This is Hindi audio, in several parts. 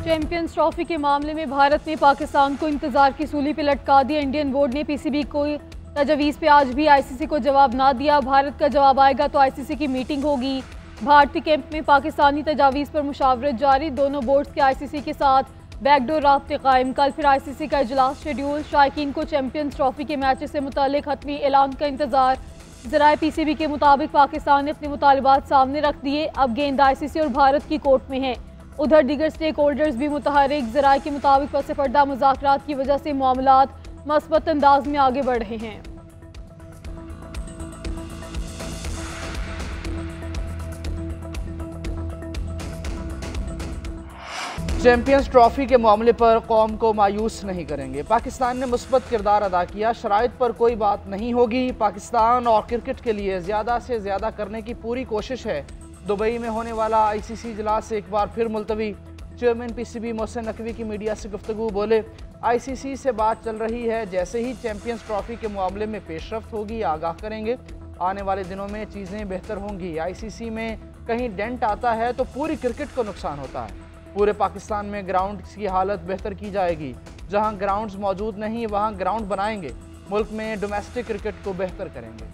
चैंपियंस ट्रॉफी के मामले में भारत ने पाकिस्तान को इंतजार की सूली पर लटका दिया। इंडियन बोर्ड ने पीसीबी को तजवीज़ पे आज भी आईसीसी को जवाब ना दिया। भारत का जवाब आएगा तो आईसीसी की मीटिंग होगी। भारतीय कैंप में पाकिस्तानी तजावीज़ पर मुशावरत जारी। दोनों बोर्ड्स के आईसीसी के साथ बैकडोर राब्ते कायम। कल फिर आईसीसी का इजलास शेड्यूल। शायकीन को चैंपियंस ट्रॉफी के मैचेस से मुतालिक हतमी ऐलान का इंतजार। ज़राए पीसीबी के मुताबिक पाकिस्तान ने अपने मुतालबात सामने रख दिए। अब गेंद आईसीसी और भारत की कोर्ट में है। उधर दीगर स्टेक होल्डर्स भी मुतहरिक। ज़राए के मुताबिक पस पर्दा मुज़ाकरात की वजह से मामलात मस्बत अंदाज में आगे बढ़ रहे हैं। चैंपियंस ट्रॉफी के मामले पर कौम को मायूस नहीं करेंगे। पाकिस्तान ने मुस्बत किरदार अदा किया। शराइत पर कोई बात नहीं होगी। पाकिस्तान और क्रिकेट के लिए ज़्यादा से ज़्यादा करने की पूरी कोशिश है। दुबई में होने वाला आईसीसी इजलास एक बार फिर मुलतवी। चेयरमैन पीसीबी मोहसिन नकवी की मीडिया से गुफ्तगू। बोले, आईसीसी से बात चल रही है। जैसे ही चैंपियंस ट्रॉफी के मामले में पेशरफ्त होगी आगाह करेंगे। आने वाले दिनों में चीज़ें बेहतर होंगी। आईसीसी में कहीं डेंट आता है तो पूरी क्रिकेट को नुकसान होता है। पूरे पाकिस्तान में ग्राउंड्स की हालत बेहतर की जाएगी। जहां ग्राउंड्स मौजूद नहीं वहां ग्राउंड बनाएंगे। मुल्क में डोमेस्टिक क्रिकेट को बेहतर करेंगे।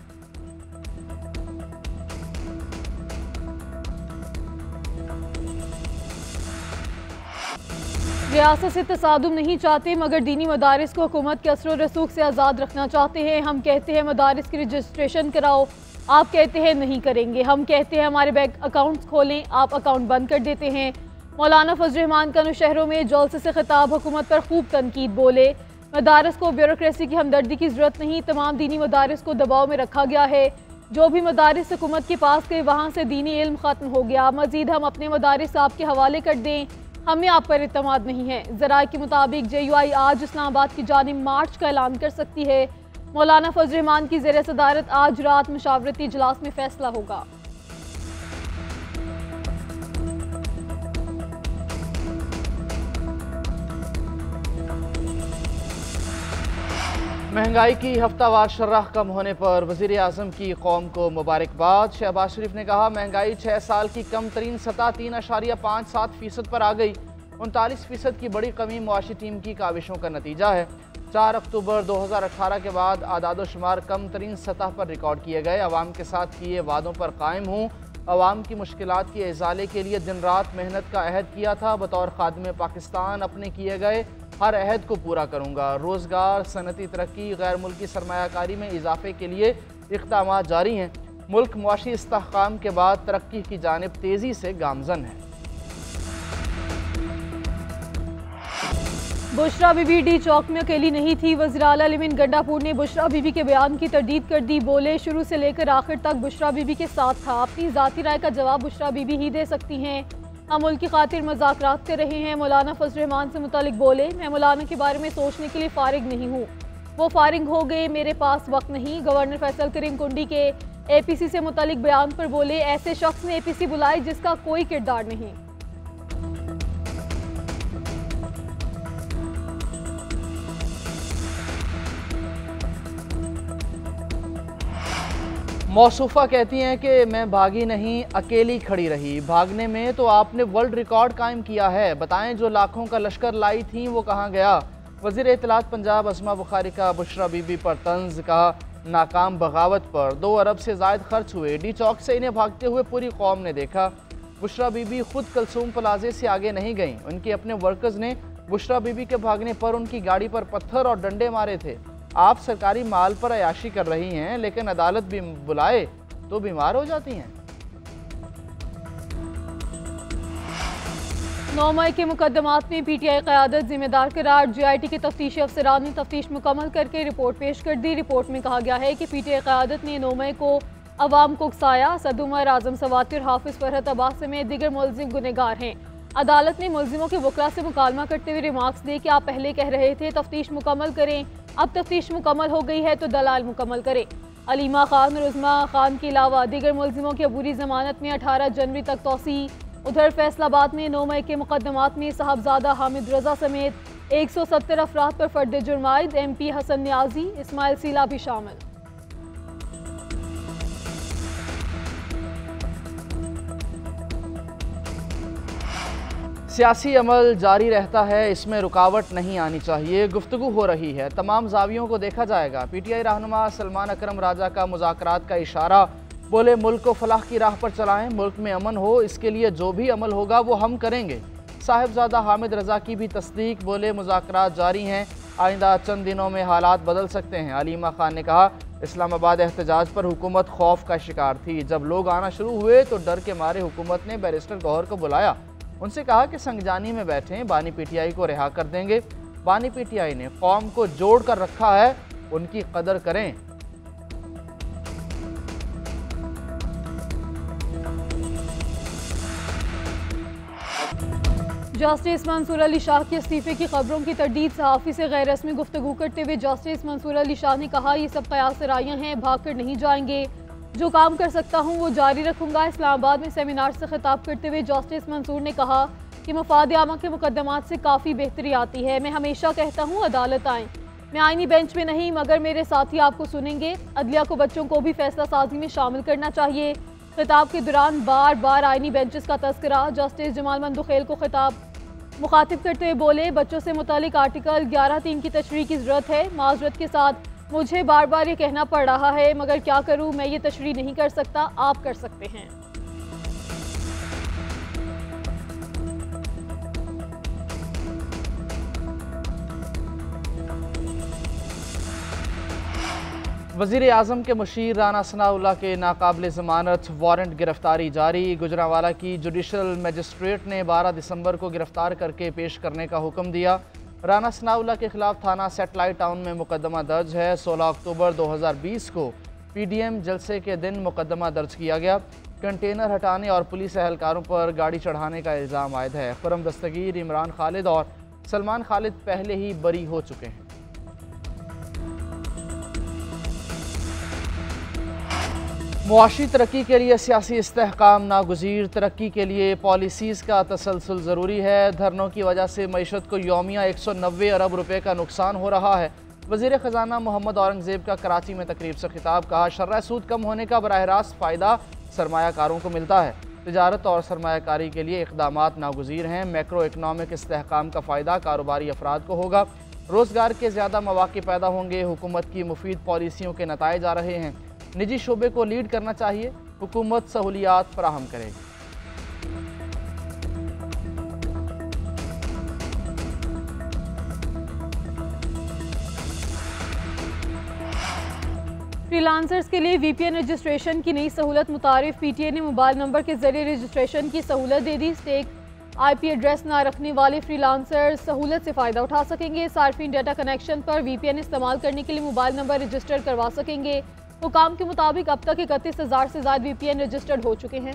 रियासत से तसादुम नहीं चाहते मगर दीनी मदारिस को हुकूमत के असर रसूख से आज़ाद रखना चाहते हैं। हम कहते हैं मदारिस की रजिस्ट्रेशन कराओ, आप कहते हैं नहीं करेंगे। हम कहते हैं हमारे बैंक अकाउंट्स खोलें, आप अकाउंट बंद कर देते हैं। मौलाना फजल रहमान का शहरों में जलसे से खिताब। हुकूमत पर खूब तनकीद। बोले, मदारिस को ब्यूरोक्रेसी की हमदर्दी की ज़रूरत नहीं। तमाम दीनी मदारिस को दबाव में रखा गया है। जो भी मदारिस हुकूमत के पास गए वहाँ से दीनी इल्म ख़त्म हो गया। मज़ीद हम अपने मदारिस आपके हवाले कर दें, हमें आप पर इत्मीनान नहीं है। ज़राए के मुताबिक JUI आज इस्लामाबाद की जानिब मार्च का ऐलान कर सकती है। मौलाना फजल रहमान की ज़ेर सदारत आज रात मुशावरती इजलास में फैसला होगा। महंगाई की हफ्तावार शर्राह कम होने पर वज़ीर आज़म की कौम को मुबारकबाद। शहबाज शरीफ ने कहा, महंगाई 6 साल की कम तरीन सतह 3.57% पर आ गई। 39% की बड़ी कमी मुआशी टीम की काविशों का नतीजा है। 4 अक्टूबर 2018 के बाद आदादोशुमार कम तरीन सतह पर रिकॉर्ड किए गए। अवाम के साथ किए वादों पर कायम हूँ। अवाम की मुश्किलात के इज़ाले के लिए दिन रात मेहनत का अहद किया था। बतौर खादिम पाकिस्तान अपने किए गए हर अहद को पूरा करूँगा। रोज़गार, सनती तरक्की, गैर मुल्की सरमायाकारी में इजाफे के लिए इक़दामात जारी हैं। मुल्क मुआशी इस्तेहकाम के बाद तरक्की की जानिब तेज़ी से गामज़न है। बुशरा बीबी डी चौक में अकेली नहीं थी। वज़ीर आला लिमिन गंडापुर ने बुशरा बीबी के बयान की तरदीद कर दी। बोले, शुरू से लेकर आखिर तक बुशरा बीबी के साथ था। अपनी ज़ाती राय का जवाब बुशरा बीबी ही दे सकती हैं। हम मुल्क की खातिर मज़ाकरात कर रहे हैं। मौलाना फजल रहमान से मुतालिक बोले, मैं मौलाना के बारे में सोचने के लिए फारिग नहीं हूँ। वो फारिग हो गए, मेरे पास वक्त नहीं। गवर्नर फैसल करीम कुंडी के APC से मुतालिक बयान पर बोले, ऐसे शख्स ने APC बुलाई जिसका कोई किरदार नहीं। मौसूफा कहती हैं कि मैं भागी नहीं, अकेली खड़ी रही। भागने में तो आपने वर्ल्ड रिकॉर्ड कायम किया है। बताएं, जो लाखों का लश्कर लाई थी वो कहाँ गया? वज़ीर इत्तलात पंजाब अस्मा बुखारी का बुशरा बीबी पर तंज। का नाकाम बगावत पर 2 अरब से ज़ायद खर्च हुए। डी चौक से इन्हें भागते हुए पूरी कौम ने देखा। बुशरा बीबी खुद कलसूम प्लाजे से आगे नहीं गईं। उनके अपने वर्कर्स ने बुशरा बीबी के भागने पर उनकी गाड़ी पर पत्थर और डंडे मारे थे। आप सरकारी माल पर अयाशी कर रही हैं, लेकिन अदालत भी बुलाए तो बीमार हो जाती हैं। 9 मई के मुकदमात में PTI क़यादत जिम्मेदार करार। JIT के तफ्तीशी अफसरान ने तफ्तीश मुकम्मल करके रिपोर्ट पेश कर दी। रिपोर्ट में कहा गया है कि PTI क़यादत ने 9 मई को अवाम को उकसाया। सद उमर, आज़म सवातिर, हाफिज़ फरहत अब्बास समेत दीगर मुलज़िम गुनहगार हैं। अदालत ने मुलजिमों के वकला से मुकालमा करते हुए रिमार्क्स दिए कि आप पहले कह रहे थे तफ्तीश मुकम्मल करें, अब तफ्तीश मुकम्मल हो गई है तो दलाल मुकम्मल करें। अलीमा खान और उज़मा खान के अलावा दीगर मुलजिमों की अबूरी जमानत में 18 जनवरी तक तोसी। उधर फैसलाबाद में 9 मई के मुकदमात में साहबजादा हामिद रजा समेत 170 अफराद पर फर्द जुर्माइद। MP हसन न्याजी, इस्माइल सीला भी शामिल। सियासी अमल जारी रहता है, इसमें रुकावट नहीं आनी चाहिए। गुफ्तगू हो रही है, तमाम जावियों को देखा जाएगा। पीटीआई रहनुमा सलमान अकरम राजा का मुज़ाकरात का इशारा, बोले मुल्क को फलाह की राह पर चलाएं, मुल्क में अमन हो, इसके लिए जो भी अमल होगा वो हम करेंगे। साहिबजादा हामिद रजा की भी तस्दीक, बोले मुज़ाकरात जारी हैं, आइंदा चंद दिनों में हालात बदल सकते हैं। अलीमा खान ने कहा, इस्लामाबाद एहतजाज पर हुकूमत खौफ का शिकार थी। जब लोग आना शुरू हुए तो डर के मारे हुकूमत ने बैरिस्टर गौहर को बुलाया, उनसे कहा कि संगजानी में बैठें, बानी पीटीआई को रिहा कर देंगे। बानी पीटीआई ने कौम को जोड़ कर रखा है, उनकी कदर करें। जस्टिस मंसूर अली शाह के इस्तीफे की खबरों की तरदीद सहाफ़ी से गैर रस्मी गुफ्तगू करते हुए जस्टिस मंसूर अली शाह ने कहा, ये सब कयास राइयाँ हैं, भाग कर नहीं जाएंगे। जो काम कर सकता हूँ वो जारी रखूँगा। इस्लामाबाद में सेमिनार से खिताब करते हुए जस्टिस मंसूर ने कहा कि मफाद आमा के मुकदमात से काफ़ी बेहतरी आती है। मैं हमेशा कहता हूँ अदालत आएँ, मैं आईनी बेंच में नहीं मगर मेरे साथी आपको सुनेंगे। अदलिया को बच्चों को भी फैसला साजी में शामिल करना चाहिए। खिताब के दौरान बार बार आईनी बेंचेस का तस्करा। जस्टिस जमाल मंदुखेल को खिताब मुखातिब करते हुए बोले, बच्चों से मुतालिक आर्टिकल 11(3) की तशरीह की ज़रूरत है। माजरत के साथ मुझे बार बार ये कहना पड़ रहा है, मगर क्या करूँ, मैं ये तशरीह नहीं कर सकता, आप कर सकते हैं। वज़ीर आज़म के मुशीर राना सनाउल्लाह के नाकाबिल ज़मानत वारंट गिरफ्तारी जारी। गुजरांवाला की जुडिशल मजिस्ट्रेट ने 12 दिसंबर को गिरफ्तार करके पेश करने का हुक्म दिया। राना सनाउल्लाह के खिलाफ थाना सेटेलाइट टाउन में मुकदमा दर्ज है। 16 अक्टूबर 2020 को पीडीएम जलसे के दिन मुकदमा दर्ज किया गया। कंटेनर हटाने और पुलिस एहलकारों पर गाड़ी चढ़ाने का इल्ज़ाम आयद है। खुर्रम दस्तगीर, इमरान खालिद और सलमान खालिद पहले ही बरी हो चुके हैं। मुआशी तरक्की के लिए सियासी इस्तेहकाम नागुज़ीर, तरक्की के लिए पॉलिसीज़ का तसलसल ज़रूरी है। धरनों की वजह से मईशत को यौमिया 190 अरब रुपए का नुकसान हो रहा है। वज़ीर ख़जाना मोहम्मद औरंगज़ेब का कराची में तकरीब से खिताब, कहा शर्रा सूद कम होने का बराह रास्त फ़ायदा सरमायाकारों को मिलता है। तिजारत और सरमायाकारी के लिए इक़दामात नागुज़ीर हैं। मैक्रो इकनॉमिक इस्तेहकाम का फ़ायदा कारोबारी अफराद को होगा। रोज़गार के ज़्यादा मौक़े पैदा होंगे। हुकूमत की मुफीद पॉलिसियों के नताइज आ रहे हैं। निजी शोबे को लीड करना चाहिए। हुकूमत सहूलियात फराहम करेगी। फ्रीलांसर्स के लिए वीपीएन रजिस्ट्रेशन की नई सहूलत मुतारिफ। पीटीए ने मोबाइल नंबर के जरिए रजिस्ट्रेशन की सहूलत दे दी। स्टेक आईपी एड्रेस ना रखने वाले फ्रीलांसर सहूलत से फ़ायदा उठा सकेंगे। सार्फिन डाटा कनेक्शन पर वीपीएन इस्तेमाल करने के लिए मोबाइल नंबर रजिस्टर करवा सकेंगे। हुकाम के मुताबिक अब तक 31,000 से ज़्यादा वीपीएन रजिस्टर्ड हो चुके हैं।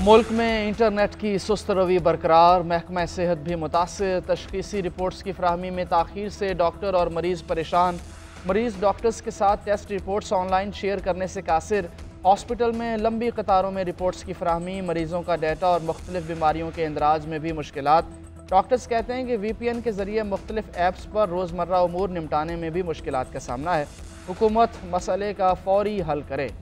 मुल्क में इंटरनेट की सुस्त रवी बरकरार, महकमा सेहत भी मुतासिर। तशखीसी रिपोर्ट्स की फराहमी में ताख़ीर से डॉक्टर और मरीज़ परेशान। मरीज़ डॉक्टर्स के साथ टेस्ट रिपोर्ट्स ऑनलाइन शेयर करने से कासिर। हॉस्पिटल में लंबी कतारों में रिपोर्ट्स की फराहमी, मरीज़ों का डाटा और मुख्तलिफ बीमारियों के इंदराज में भी मुश्किलात। डॉक्टर्स कहते हैं कि वीपीएन के ज़रिए मुख्तलिफ ऐप्स पर रोज़मर्रा उमूर निपटाने में भी मुश्किलात का सामना है। हुकूमत मसले का फौरी हल करे।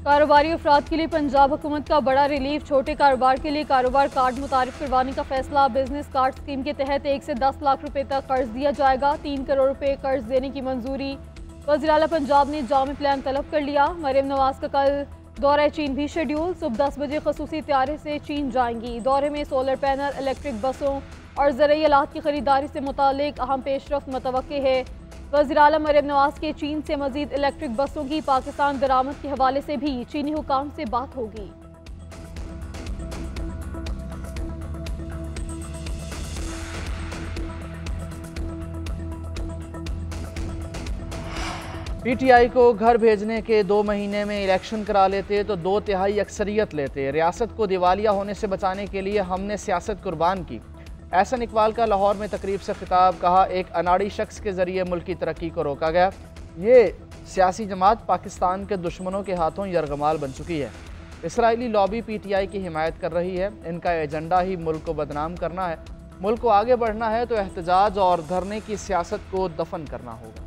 कारोबारी अफराद के लिए पंजाब हुकूमत का बड़ा रिलीफ। छोटे कारोबार के लिए कारोबार कार्ड मुतारिफ करवाने का फैसला। बिजनेस कार्ड स्कीम के तहत 1 से 10 लाख रुपए तक कर्ज दिया जाएगा। 3 करोड़ रुपए कर्ज देने की मंजूरी। वज़ीर आला पंजाब ने जामी प्लान तलब कर लिया। मरियम नवाज का कल दौरा चीन भी शेड्यूल। सुबह 10 बजे खसूसी त्यारे से चीन जाएंगी। दौरे में सोलर पैनल, इलेक्ट्रिक बसों और ज़रूरी आलात की खरीदारी से मुतालिक अहम पेशरफ्त मुतवक्के है। वज़ीर आला मरियम नवाज के चीन से मजीद इलेक्ट्रिक बसों की पाकिस्तान दरामद के हवाले से भी चीनी हुकाम से बात होगी। पीटीआई को घर भेजने के 2 महीने में इलेक्शन करा लेते तो 2/3 अक्सरियत लेते। रियासत को दिवालिया होने से बचाने के लिए हमने सियासत कुर्बान की। एहसन इकबाल का लाहौर में तकरीब से खिताब, कहा एक अनाड़ी शख्स के ज़रिए मुल्क की तरक्की को रोका गया। ये सियासी जमात पाकिस्तान के दुश्मनों के हाथों यरगमाल बन चुकी है। इसराइली लॉबी PTI की हिमायत कर रही है। इनका एजेंडा ही मुल्क को बदनाम करना है। मुल्क को आगे बढ़ना है तो एहतजाज और धरने की सियासत को दफन करना होगा।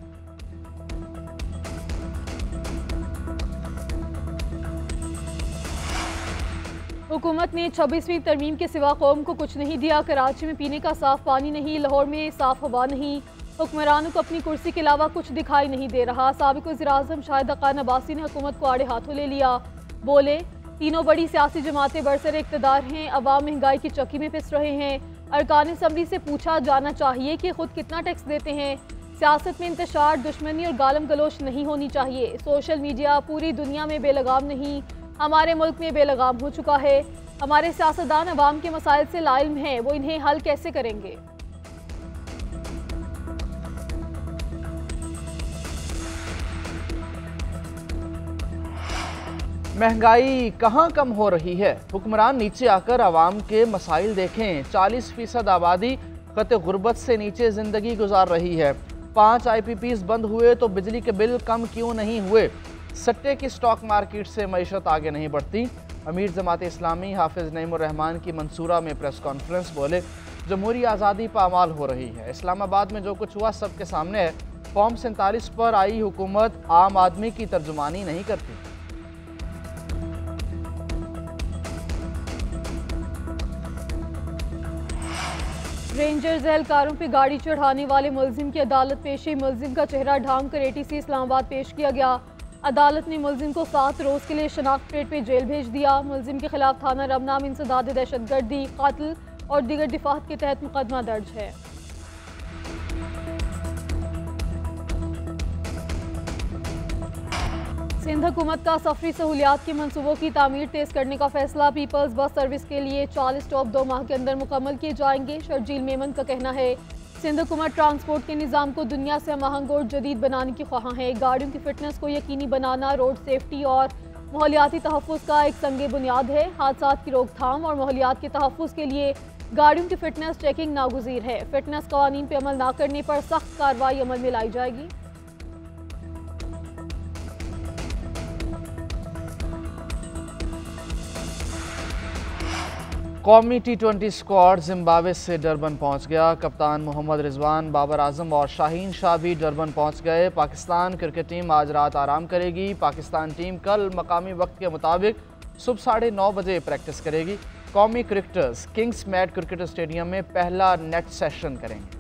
हुकूमत ने 26वीं तरमीम के सिवा कौम को कुछ नहीं दिया। कराची में पीने का साफ पानी नहीं, लाहौर में साफ हवा नहीं, हुक्मरानों को अपनी कुर्सी के अलावा कुछ दिखाई नहीं दे रहा। साबिक वज़ीर-ए-आज़म शाहिद खान अब्बासी ने हुकूमत को आड़े हाथों ले लिया। बोले, तीनों बड़ी सियासी जमातें बरसरे इक़्तिदार हैं, अवाम महंगाई की चक्की में पिस रहे हैं। अरकान असम्बली से पूछा जाना चाहिए कि खुद कितना टैक्स देते हैं। सियासत में इंतशार, दुश्मनी और गालम गलोच नहीं होनी चाहिए। सोशल मीडिया पूरी दुनिया में बेलगाम नहीं, हमारे मुल्क में बेलगाम हो चुका है। हमारे सियासतदान अवाम के मसाइल से लाइल्म हैं, वो इन्हें हल कैसे करेंगे। महंगाई कहाँ कम हो रही है। हुक्मरान नीचे आकर आवाम के मसाइल देखें। 40% आबादी खत गुर्बत से नीचे ज़िंदगी गुजार रही है। 5 IPPs बंद हुए तो बिजली के बिल कम क्यों नहीं हुए। सट्टे की स्टॉक मार्केट से मईशत आगे नहीं बढ़ती। अमीर जमात इस्लामी हाफिज नईमुर रहमान की मंसूरा में प्रेस कॉन्फ्रेंस। बोले, जमहूरी आज़ादी पामाल हो रही है। इस्लामाबाद में जो कुछ हुआ सबके सामने है। फॉर्म 47 पर आई हुकूमत आम आदमी की तर्जुमानी नहीं करती। रेंजर्स एहलकारों पर गाड़ी चढ़ाने वाले मुलजिम की अदालत पेशी। मुलजिम का चेहरा ढांक कर ATC इस्लामाबाद पेश किया गया। अदालत ने मुलजिम को 7 रोज़ के लिए शनाख्त परेड पे जेल भेज दिया। मुलजिम के खिलाफ थाना रमना में इंसदाद दहशतगर्दी, कातिल और दीगर दिफात के तहत मुकदमा दर्ज है। सिंध हुकूमत का सफरी सहूलियात के मनसूबों की तामीर तेज करने का फैसला। पीपल्स बस सर्विस के लिए 40 स्टॉप 2 माह के अंदर मुकम्मल किए जाएंगे। शर्जील मेमन का कहना है, सिंध हुकूमत ट्रांसपोर्ट के निज़ाम को दुनिया से महंग और जदीद बनाने की ख्वाह है। गाड़ियों की फिटनेस को यकीनी बनाना रोड सेफ्टी और माहौलियाती तहफ़्फ़ुज़ का एक संगे बुनियाद है। हादसात की रोकथाम और माहौलियात के तहफ़्फ़ुज़ के लिए गाड़ियों की फिटनेस चेकिंग नागुज़ीर है। फिटनेस कवानीन पर अमल न करने पर सख्त कार्रवाई अमल में लाई जाएगी। कौमी T20 स्क्वाड जिम्बाब्वे से डरबन पहुंच गया। कप्तान मोहम्मद रिजवान, बाबर आजम और शाहीन शाह भी डरबन पहुंच गए। पाकिस्तान क्रिकेट टीम आज रात आराम करेगी। पाकिस्तान टीम कल मकामी वक्त के मुताबिक सुबह 9:30 बजे प्रैक्टिस करेगी। कौमी cricketers Kingsmead cricket stadium में पहला नेट सेशन करेंगे।